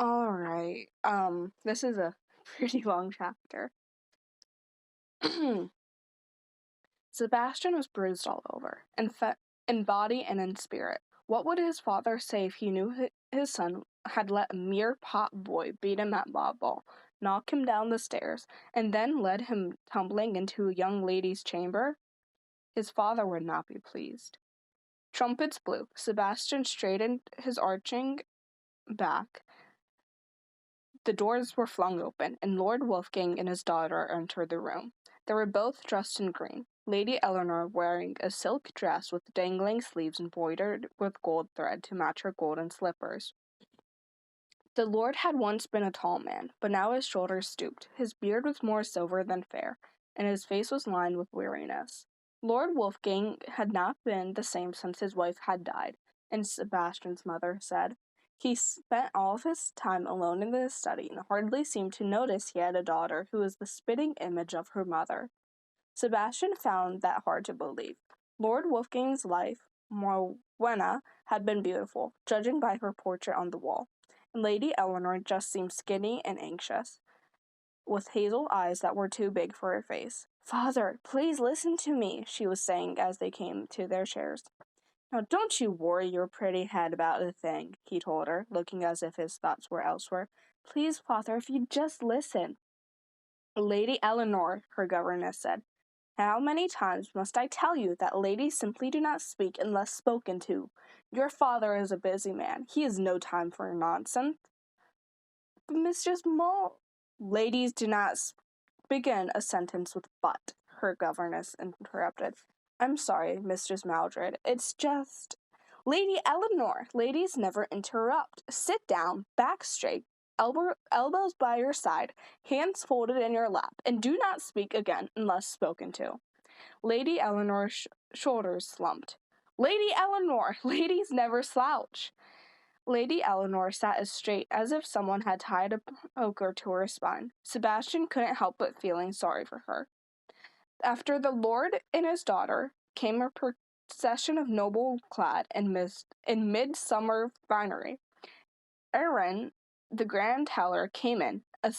All right. This is a pretty long chapter. Sebastian was bruised all over, in body and in spirit. What would his father say if he knew his son had let a mere pot boy beat him at law ball, knock him down the stairs, and then led him tumbling into a young lady's chamber? His father would not be pleased. Trumpets blew. Sebastian straightened his arching back. The doors were flung open, and Lord Wolfgang and his daughter entered the room. They were both dressed in green. Lady Elanor wearing a silk dress with dangling sleeves embroidered with gold thread to match her golden slippers. The lord had once been a tall man, but now his shoulders stooped. His beard was more silver than fair, and his face was lined with weariness. Lord Wolfgang had not been the same since his wife had died, and Sebastian's mother said. He spent all of his time alone in his study and hardly seemed to notice he had a daughter who was the spitting image of her mother. Sebastian found that hard to believe. Lord Wolfgang's wife, Morwenna, had been beautiful, judging by her portrait on the wall, and Lady Elanor just seemed skinny and anxious, with hazel eyes that were too big for her face. "Father, please listen to me," she was saying as they came to their chairs. "Now don't you worry your pretty head about a thing," he told her, looking as if his thoughts were elsewhere. "Please, Father, if you'd just listen." "Lady Elanor," her governess said, "how many times must I tell you that ladies simply do not speak unless spoken to? Your father is a busy man. He has no time for nonsense." "But Mistress Mull—" "Ladies do not begin a sentence with but," her governess interrupted. "I'm sorry, Mistress Maldred. It's just—" "Lady Elanor, ladies never interrupt. Sit down, back straight, elbows by your side, hands folded in your lap, and do not speak again unless spoken to." Lady Eleanor's shoulders slumped. "Lady Elanor, ladies never slouch." Lady Elanor sat as straight as if someone had tied a poker to her spine. Sebastian couldn't help but feeling sorry for her. After the lord and his daughter came a procession of noble-clad in midsummer finery. Aaron, the grand teller, came in, a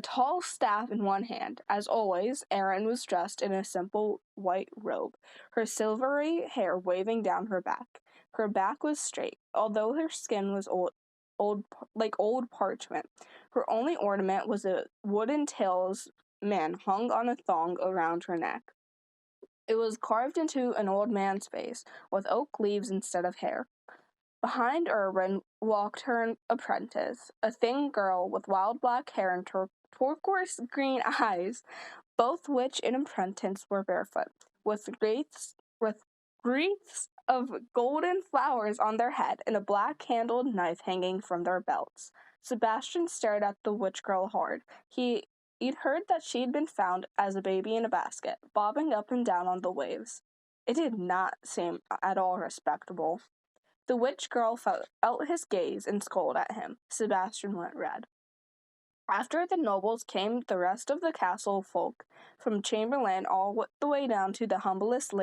tall staff in one hand. As always, Erin was dressed in a simple white robe, her silvery hair waving down her back. Her back was straight, although her skin was old parchment. Her only ornament was a wooden talisman hung on a thong around her neck. It was carved into an old man's face, with oak leaves instead of hair. Behind Irwin walked her apprentice, a thin girl with wild black hair and turquoise green eyes, both which in apprentice were barefoot, with wreaths of golden flowers on their head and a black-handled knife hanging from their belts. Sebastian stared at the witch girl hard. He'd heard that she'd been found as a baby in a basket, bobbing up and down on the waves. It did not seem at all respectable. The witch girl felt his gaze and scolded at him. Sebastian went red. After the nobles came the rest of the castle folk, from chamberlain all the way down to the humblest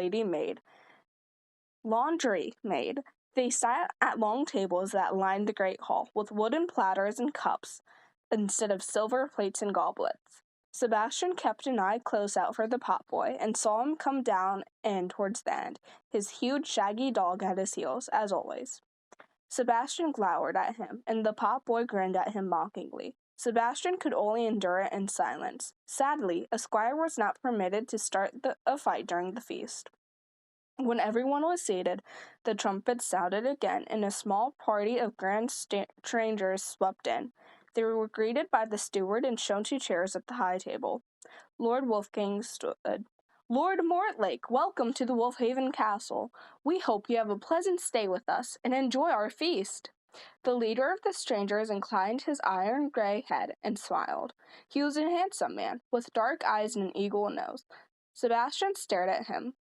laundry maid. They sat at long tables that lined the great hall, with wooden platters and cups instead of silver plates and goblets. Sebastian kept an eye close out for the potboy and saw him come down in towards the end, his huge shaggy dog at his heels, as always. Sebastian glowered at him, and the potboy grinned at him mockingly. Sebastian could only endure it in silence. Sadly, a squire was not permitted to start a fight during the feast. When everyone was seated, the trumpets sounded again, and a small party of grand strangers swept in. They were greeted by the steward and shown to chairs at the high table. Lord Wolfgang stood. "Lord Mortlake, welcome to the Wolfhaven Castle. We hope you have a pleasant stay with us and enjoy our feast." The leader of the strangers inclined his iron-gray head and smiled. He was a handsome man, with dark eyes and an eagle nose. Sebastian stared at him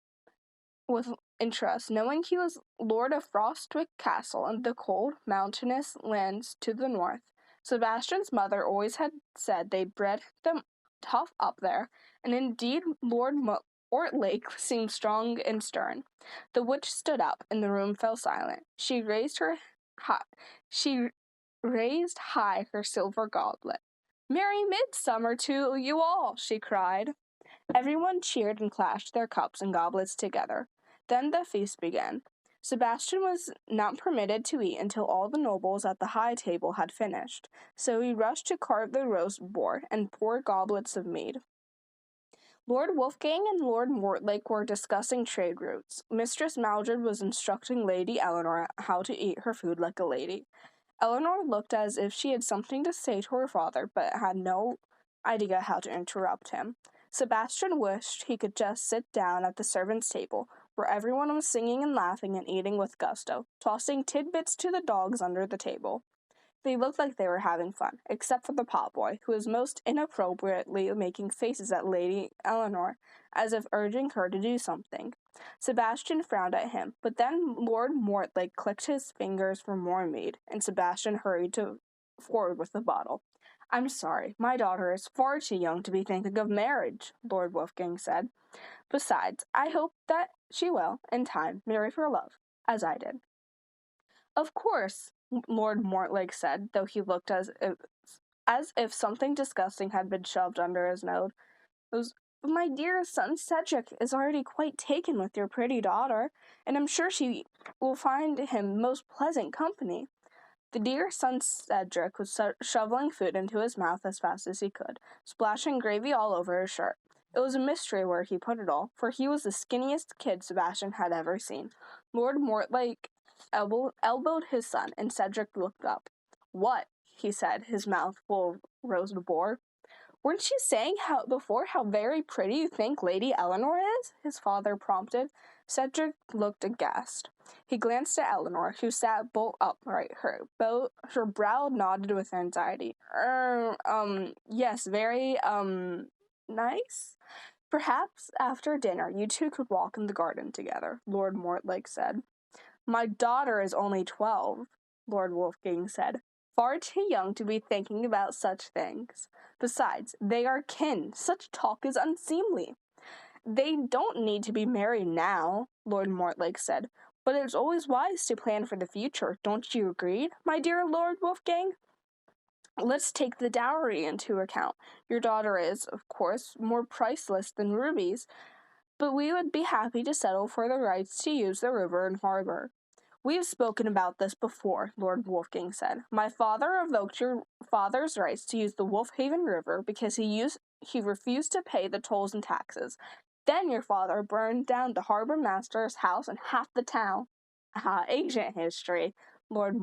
with interest, knowing he was lord of Frostwick Castle and the cold, mountainous lands to the north. Sebastian's mother always had said they'd bred them tough up there, and indeed Lord Mortlake seemed strong and stern. The witch stood up, and the room fell silent. She raised high her silver goblet. "Merry midsummer to you all!" she cried. Everyone cheered and clashed their cups and goblets together. Then the feast began. Sebastian was not permitted to eat until all the nobles at the high table had finished, so he rushed to carve the roast boar and pour goblets of mead. Lord Wolfgang and Lord Mortlake were discussing trade routes. Mistress Maldred was instructing Lady Elanor how to eat her food like a lady. Elanor looked as if she had something to say to her father, but had no idea how to interrupt him. Sebastian wished he could just sit down at the servants' table, where everyone was singing and laughing and eating with gusto, tossing tidbits to the dogs under the table. They looked like they were having fun, except for the potboy, who was most inappropriately making faces at Lady Elanor, as if urging her to do something. Sebastian frowned at him, but then Lord Mortlake clicked his fingers for more mead, and Sebastian hurried forward with the bottle. "I'm sorry, my daughter is far too young to be thinking of marriage," Lord Wolfgang said. "Besides, I hope that she will, in time, marry for love, as I did." "Of course," Lord Mortlake said, though he looked as if something disgusting had been shoved under his nose. "My dear son Cedric is already quite taken with your pretty daughter, and I'm sure she will find him most pleasant company." The dear son Cedric was shoveling food into his mouth as fast as he could, splashing gravy all over his shirt. It was a mystery where he put it all, for he was the skinniest kid Sebastian had ever seen. Lord Mortlake elbowed his son, and Cedric looked up. "What?" he said, his mouth full of roast boar. "Weren't you saying how very pretty you think Lady Elanor is?" his father prompted. Cedric looked aghast. He glanced at Elanor, who sat bolt upright, her brow knotted with anxiety. Yes, very, nice? Perhaps after dinner you two could walk in the garden together," Lord Mortlake said. "My daughter is only 12, Lord Wolfgang said. "Far too young to be thinking about such things. Besides, they are kin. Such talk is unseemly." "They don't need to be married now," Lord Mortlake said. "But it's always wise to plan for the future. Don't you agree, my dear Lord Wolfgang? Let's take the dowry into account. Your daughter is, of course, more priceless than rubies, but we would be happy to settle for the rights to use the river and harbor." "We've spoken about this before," Lord Wolfgang said. "My father revoked your father's rights to use the Wolfhaven River because he refused to pay the tolls and taxes. Then your father burned down the harbor master's house and half the town." "Ah, ancient history," Lord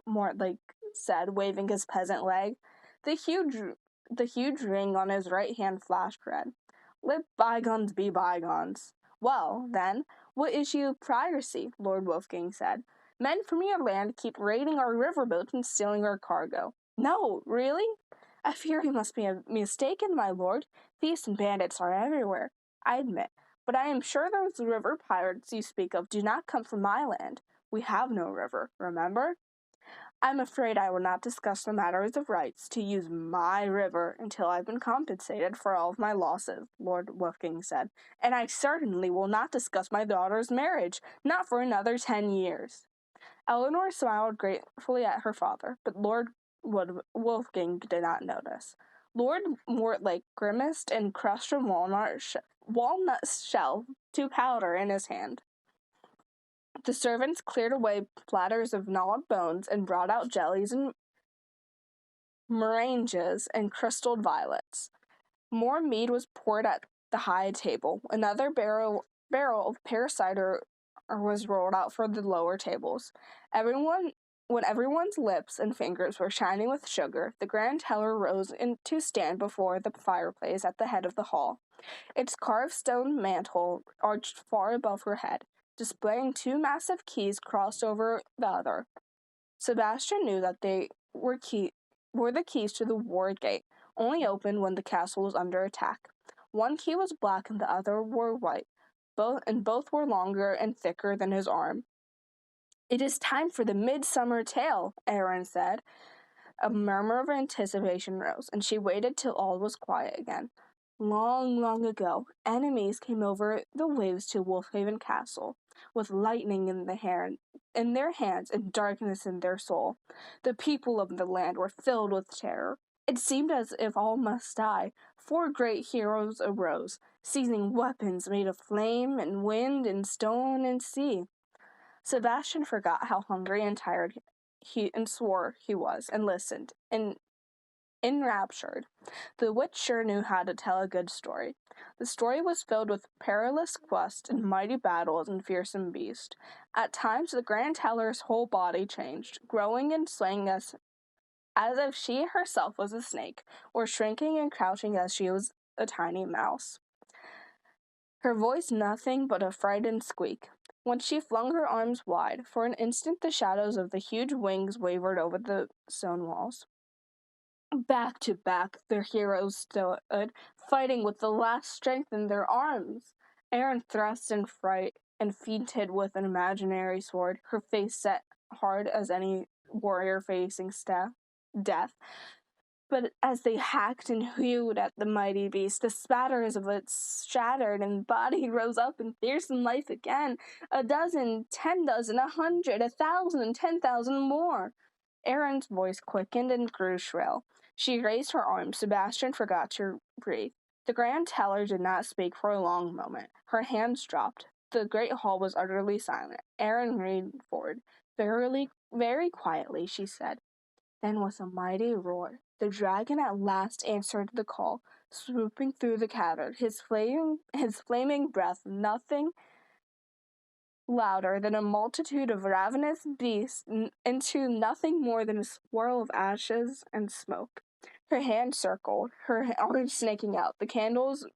Mortlake said, waving his peasant leg. The huge ring on his right hand flashed red. "Let bygones be bygones." "Well, then, what issue of piracy?" Lord Wolfgang said. "Men from your land keep raiding our riverboats and stealing our cargo." "No, really?" "I fear you must be mistaken, my lord. Thieves and bandits are everywhere, I admit, but I am sure those river pirates you speak of do not come from my land. We have no river, remember?" "I'm afraid I will not discuss the matters of rights to use my river until I've been compensated for all of my losses," Lord Wolfgang said. "And I certainly will not discuss my daughter's marriage, not for another 10 years. Elanor smiled gratefully at her father, but Lord Wolfgang did not notice. Lord Mortlake grimaced and crushed a walnut shell to powder in his hand. The servants cleared away platters of gnawed bones and brought out jellies and meringues and crystalled violets. More mead was poured at the high table. Another barrel of pear cider was rolled out for the lower tables. When everyone's lips and fingers were shining with sugar, the Grand Teller rose to stand before the fireplace at the head of the hall. Its carved stone mantle arched far above her head, displaying two massive keys crossed over the other. Sebastian knew that they were the keys to the ward gate, only opened when the castle was under attack. One key was black and the other were white. Both were longer and thicker than his arm. "It is time for the midsummer tale," Aaron said. A murmur of anticipation rose, and she waited till all was quiet again. Long, long ago, enemies came over the waves to Wolfhaven Castle, with lightning in their hands and darkness in their soul. The people of the land were filled with terror. It seemed as if all must die. 4 great heroes arose, seizing weapons made of flame and wind and stone and sea. Sebastian forgot how hungry and tired he swore he was, and listened, enraptured. The witch sure knew how to tell a good story. The story was filled with perilous quests and mighty battles and fearsome beasts. At times the Grand Teller's whole body changed, growing and swaying as if she herself was a snake, or shrinking and crouching as she was a tiny mouse. Her voice nothing but a frightened squeak. When she flung her arms wide, for an instant the shadows of the huge wings wavered over the stone walls. Back to back, their heroes stood, fighting with the last strength in their arms. Erin thrust in fright and feinted with an imaginary sword, her face set hard as any warrior facing death. But as they hacked and hewed at the mighty beast, the spatters of its shattered and body rose up in fearsome life again. 12, 10 dozen, 100, 1,000, 10,000 more. Erin's voice quickened and grew shrill. She raised her arms. Sebastian forgot to breathe. The Grand Teller did not speak for a long moment. Her hands dropped. The great hall was utterly silent. Erin leaned forward. Very quietly, she said. Then with a mighty roar, the dragon at last answered the call, swooping through the cavern, his flaming breath nothing louder than a multitude of ravenous beasts into nothing more than a swirl of ashes and smoke. Her hand circled, her arms snaking out. The candles'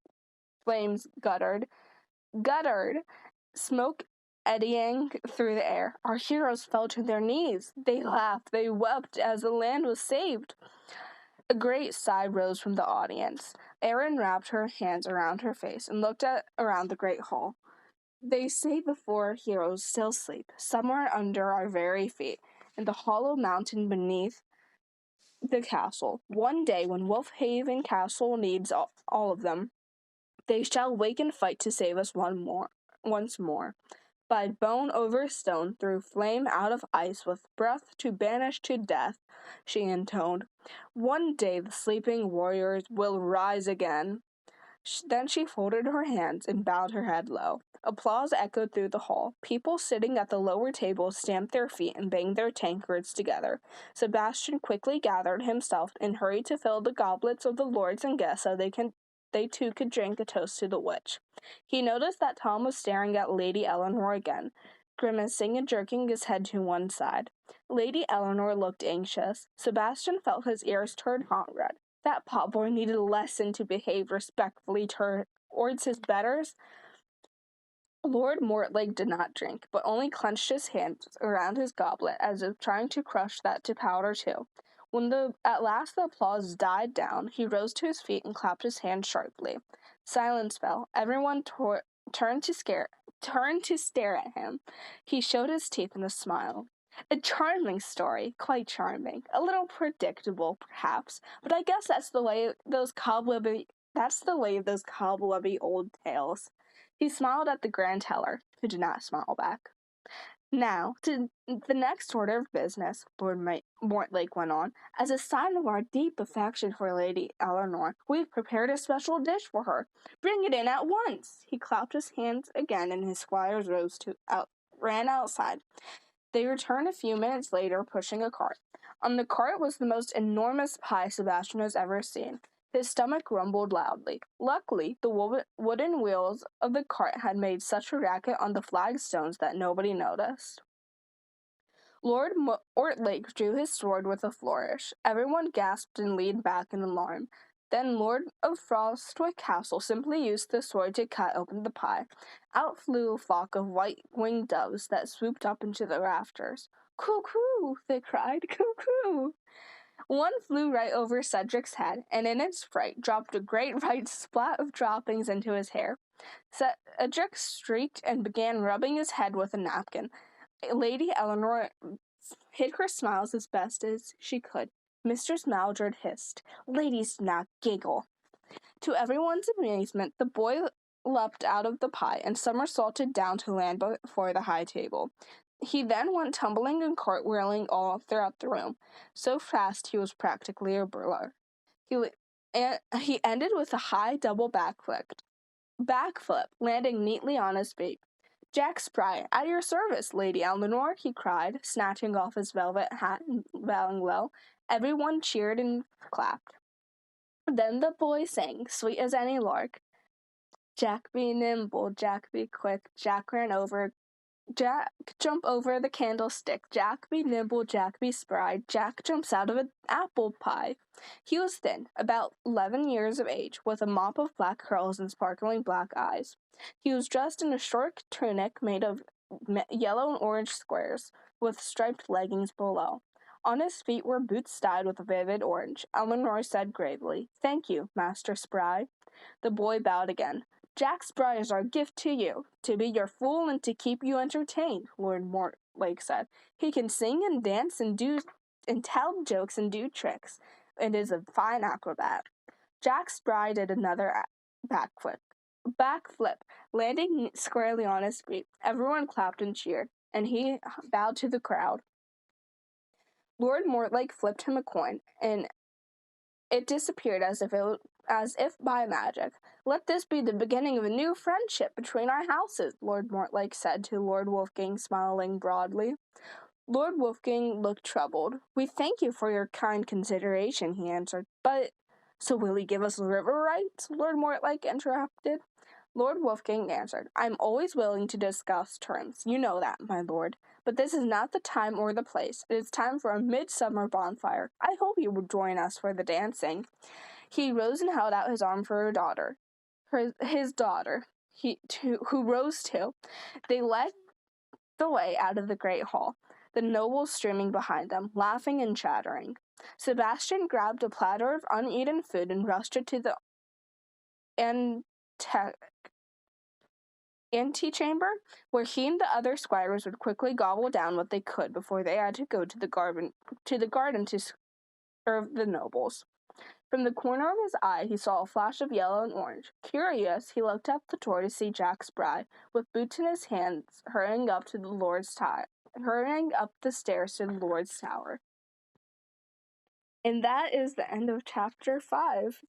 flames guttered, smoke eddying through the air. Our heroes fell to their knees. They laughed, they wept as the land was saved. A great sigh rose from the audience. Erin wrapped her hands around her face and looked around the great hall. They say the 4 heroes still sleep, somewhere under our very feet, in the hollow mountain beneath the castle. One day, when Wolfhaven Castle needs all of them, they shall wake and fight to save us once more. By bone over stone, through flame out of ice, with breath to banish to death, she intoned. One day the sleeping warriors will rise again. Then she folded her hands and bowed her head low. Applause echoed through the hall. People sitting at the lower tables stamped their feet and banged their tankards together. Sebastian quickly gathered himself and hurried to fill the goblets of the lords and guests so they too could drink a toast to the witch. He noticed that Tom was staring at Lady Elanor again, grimacing and jerking his head to one side. Lady Elanor looked anxious. Sebastian felt his ears turn hot red. That potboy needed a lesson to behave respectfully towards his betters. Lord Mortlake did not drink, but only clenched his hands around his goblet as if trying to crush that to powder too. When at last the applause died down, he rose to his feet and clapped his hands sharply. Silence fell. Everyone turned to stare at him. He showed his teeth in a smile. A charming story, quite charming. A little predictable, perhaps, but I guess that's the way of those cobwebby old tales. He smiled at the Grand Teller, who did not smile back. Now, to the next order of business, Lord Mortlake went on. As a sign of our deep affection for Lady Elanor, we've prepared a special dish for her. Bring it in at once. He clapped his hands again, and his squires ran outside. They returned a few minutes later, pushing a cart. On the cart was the most enormous pie Sebastian has ever seen. His stomach rumbled loudly. Luckily, the wooden wheels of the cart had made such a racket on the flagstones that nobody noticed. Lord Mortlake drew his sword with a flourish. Everyone gasped and leaned back in alarm. Then Lord of Frostwick Castle simply used the sword to cut open the pie. Out flew a flock of white-winged doves that swooped up into the rafters. "Coo-coo!" they cried. "Coo-coo!" One flew right over Cedric's head, and in its fright dropped a great right splat of droppings into his hair. Cedric shrieked and began rubbing his head with a napkin. Lady Elanor hid her smiles as best as she could. Mistress Maldred hissed, "Ladies do not giggle." To everyone's amazement, the boy leapt out of the pie and somersaulted down to land before the high table. He then went tumbling and cartwheeling all throughout the room, so fast he was practically a blur. He ended with a high double backflip, landing neatly on his feet. "Jack Spry, at your service, Lady Elanor," he cried, snatching off his velvet hat and bowing low. Everyone cheered and clapped. Then the boy sang, sweet as any lark, "Jack be nimble, Jack be quick, Jack jump over the candlestick, Jack be nimble, Jack be spry, Jack jumps out of an apple pie." He was thin, about 11 years of age, with a mop of black curls and sparkling black eyes. He was dressed in a short tunic made of yellow and orange squares, with striped leggings below. On his feet were boots dyed with vivid orange. Elanor said gravely, "Thank you, Master Spry." The boy bowed again. "Jack Spry is our gift to you, to be your fool and to keep you entertained," Lord Mortlake said. "He can sing and dance and tell jokes and do tricks, and is a fine acrobat." Jack Spry did another backflip, landing squarely on his feet. Everyone clapped and cheered, and he bowed to the crowd. Lord Mortlake flipped him a coin, and it disappeared as if by magic. "Let this be the beginning of a new friendship between our houses," Lord Mortlake said to Lord Wolfgang, smiling broadly. Lord Wolfgang looked troubled. "We thank you for your kind consideration," he answered. "But, so will he give us river rights?" Lord Mortlake interrupted. Lord Wolfgang answered, "I am always willing to discuss terms. You know that, my lord. But this is not the time or the place. It is time for a midsummer bonfire. I hope you will join us for the dancing." He rose and held out his arm for his daughter, who rose too. They led the way out of the great hall, the nobles streaming behind them, laughing and chattering. Sebastian grabbed a platter of uneaten food and rushed it to the antechamber, where he and the other squires would quickly gobble down what they could before they had to go to the garden to serve the nobles. From the corner of his eye, he saw a flash of yellow and orange. Curious, he looked up the door to see Jack Spry, with boots in his hands, hurrying up the stairs to the Lord's tower. And that is the end of chapter 5.